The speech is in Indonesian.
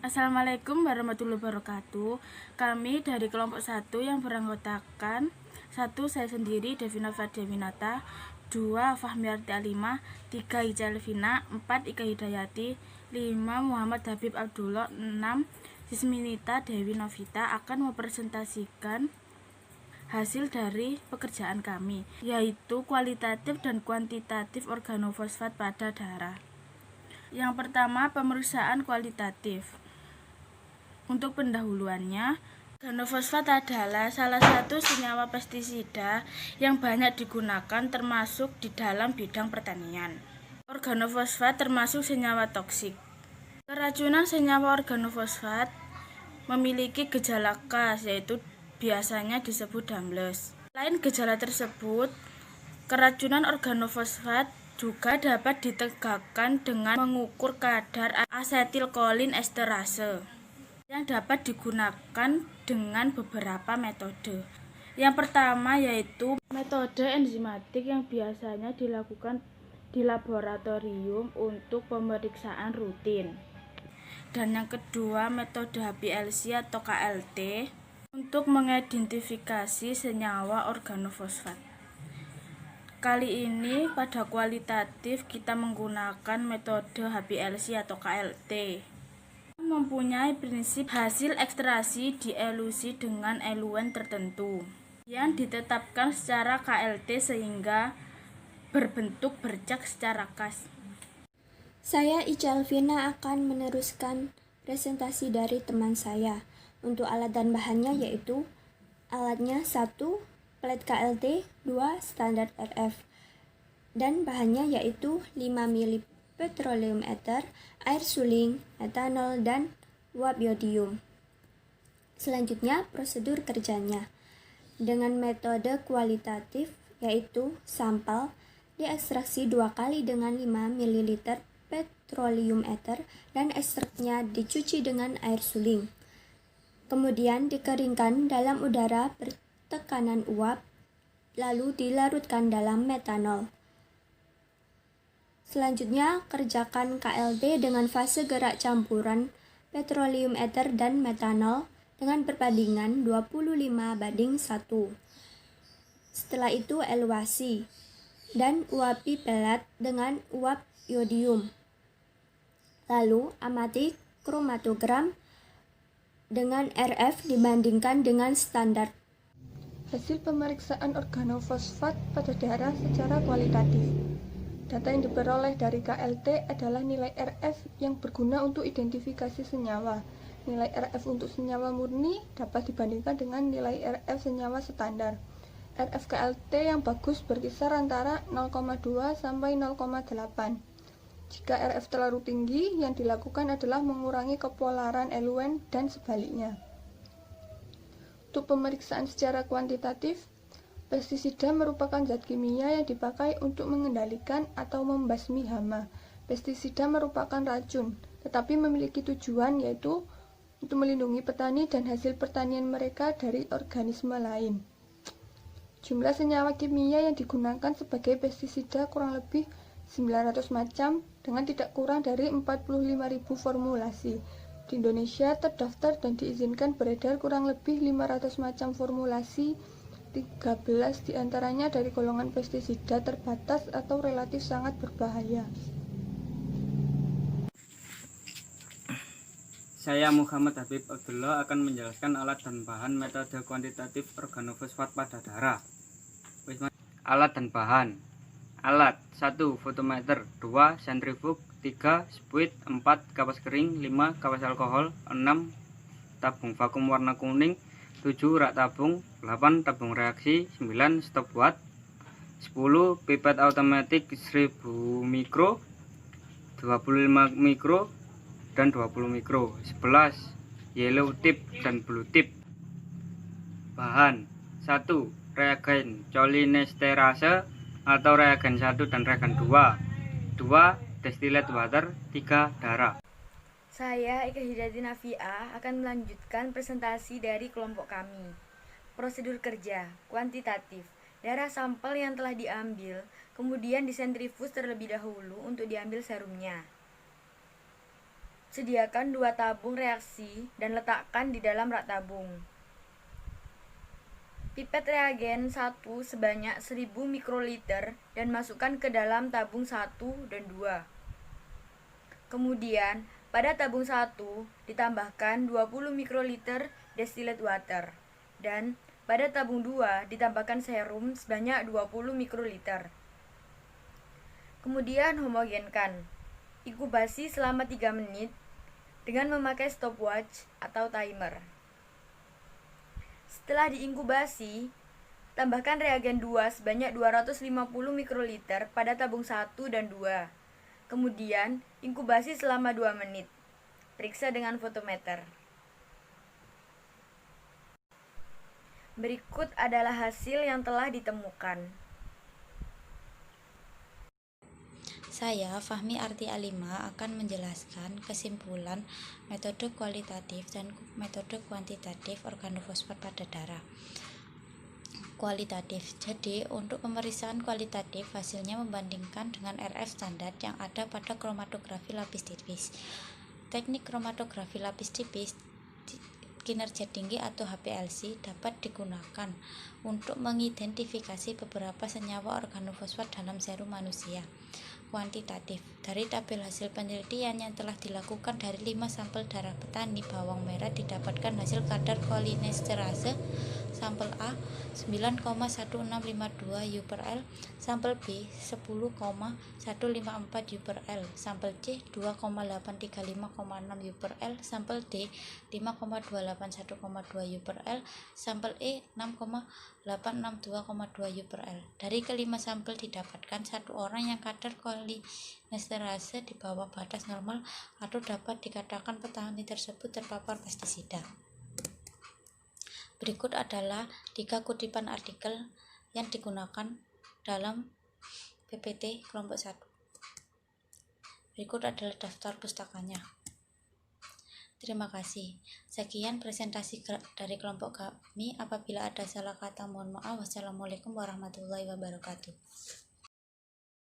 Assalamualaikum warahmatullahi wabarakatuh. Kami dari kelompok 1 yang beranggotakan 1. Saya sendiri Devinova Devinata, 2. Fahmiarti Alimah, 3. Ica Elvina, 4. Ika Hidayati, 5. Muhammad Habib Abdullah, 6. Sisminita Dewi Novita akan mempresentasikan hasil dari pekerjaan kami, yaitu kualitatif dan kuantitatif organofosfat pada darah. Yang pertama, pemeriksaan kualitatif. Untuk pendahuluannya, organofosfat adalah salah satu senyawa pestisida yang banyak digunakan termasuk di dalam bidang pertanian. Organofosfat termasuk senyawa toksik. Keracunan senyawa organofosfat memiliki gejala khas, yaitu biasanya disebut damles. Selain gejala tersebut, keracunan organofosfat juga dapat ditegakkan dengan mengukur kadar asetilkolin esterase yang dapat digunakan dengan beberapa metode. Yang pertama yaitu metode enzimatik yang biasanya dilakukan di laboratorium untuk pemeriksaan rutin. Dan yang kedua metode HPLC atau KLT untuk mengidentifikasi senyawa organofosfat. Kali ini pada kualitatif kita menggunakan metode HPLC atau KLT. Mempunyai prinsip hasil ekstraksi dielusi dengan eluen tertentu yang ditetapkan secara KLT sehingga berbentuk bercak secara khas. Saya Ica Elvina akan meneruskan presentasi dari teman saya. Untuk alat dan bahannya yaitu alatnya 1. Plet KLT, 2. Standar RF, dan bahannya yaitu 5 ml petroleum ether, air suling, metanol, dan uap yodium. Selanjutnya, prosedur kerjanya. Dengan metode kualitatif, yaitu sampel diekstraksi 2 kali dengan 5 ml petroleum ether dan ekstraknya dicuci dengan air suling. Kemudian dikeringkan dalam udara bertekanan uap, lalu dilarutkan dalam metanol. Selanjutnya, kerjakan KLT dengan fase gerak campuran petroleum ether dan metanol dengan perbandingan 25:1. Setelah itu eluasi dan uapi pelet dengan uap yodium. Lalu amati kromatogram dengan RF dibandingkan dengan standar. Hasil pemeriksaan organofosfat pada darah secara kualitatif. Data yang diperoleh dari KLT adalah nilai RF yang berguna untuk identifikasi senyawa. Nilai RF untuk senyawa murni dapat dibandingkan dengan nilai RF senyawa standar. RF KLT yang bagus berkisar antara 0,2 sampai 0,8. Jika RF terlalu tinggi, yang dilakukan adalah mengurangi kepolaran eluen dan sebaliknya. Untuk pemeriksaan secara kuantitatif, pestisida merupakan zat kimia yang dipakai untuk mengendalikan atau membasmi hama. Pestisida merupakan racun, tetapi memiliki tujuan yaitu untuk melindungi petani dan hasil pertanian mereka dari organisme lain. Jumlah senyawa kimia yang digunakan sebagai pestisida kurang lebih 900 macam dengan tidak kurang dari 45.000 formulasi. Di Indonesia terdaftar dan diizinkan beredar kurang lebih 500 macam formulasi, 13 diantaranya dari golongan pestisida terbatas atau relatif sangat berbahaya. Saya Muhammad Habib Abdullah akan menjelaskan alat dan bahan metode kuantitatif organofosfat pada darah. Alat dan bahan. Alat 1. Fotometer, 2. Sentrifug, 3. Spuit, 4. Kapas kering, 5. Kapas alkohol, 6. Tabung vakum warna kuning, 7. Rak tabung, 8. Tabung reaksi, 9. Stopwatch, 10. Pipet automatik 1000 mikro, 25 mikro, dan 20 mikro. 11. Yellow tip dan blue tip. Bahan 1. Reagen cholinesterase atau reagen 1 dan reagen 2. 2. Distilled water. 3. Darah. Saya Ika Hidayati Nafia akan melanjutkan presentasi dari kelompok kami. Prosedur kerja kuantitatif. Darah sampel yang telah diambil kemudian disentrifus terlebih dahulu untuk diambil serumnya. Sediakan 2 tabung reaksi dan letakkan di dalam rak tabung. Pipet reagen 1 sebanyak 1000 mikroliter dan masukkan ke dalam tabung 1 dan 2. Kemudian, pada tabung 1 ditambahkan 20 mikroliter distilled water dan pada tabung 2 ditambahkan serum sebanyak 20 mikroliter. Kemudian homogenkan. Inkubasi selama 3 menit dengan memakai stopwatch atau timer. Setelah diinkubasi, tambahkan reagen 2 sebanyak 250 mikroliter pada tabung 1 dan 2. Kemudian, inkubasi selama 2 menit. Periksa dengan fotometer. Berikut adalah hasil yang telah ditemukan. Saya, Fahmi Arti Alima, akan menjelaskan kesimpulan metode kualitatif dan metode kuantitatif organofosfat pada darah. Kualitatif. Jadi, untuk pemeriksaan kualitatif, hasilnya membandingkan dengan RF standar yang ada pada kromatografi lapis tipis. Teknik kromatografi lapis tipis kinerja tinggi atau HPLC dapat digunakan untuk mengidentifikasi beberapa senyawa organofosfat dalam serum manusia. Kuantitatif. Dari tabel hasil penelitian yang telah dilakukan dari 5 sampel darah petani bawang merah didapatkan hasil kadar kolinesterase sampel A 9,1652 U per L, sampel B 10,154 U per L, sampel C 2,835,6 U per L, sampel D 5,281,2 U per L, sampel E 6,862,2 U per L. Dari kelima sampel didapatkan 1 orang yang kadar kolinesterase di bawah batas normal atau dapat dikatakan petani tersebut terpapar pestisida. Berikut adalah 3 kutipan artikel yang digunakan dalam PPT kelompok 1. Berikut adalah daftar pustakanya. Terima kasih. Sekian presentasi dari kelompok kami. Apabila ada salah kata, mohon maaf. Wassalamualaikum warahmatullahi wabarakatuh.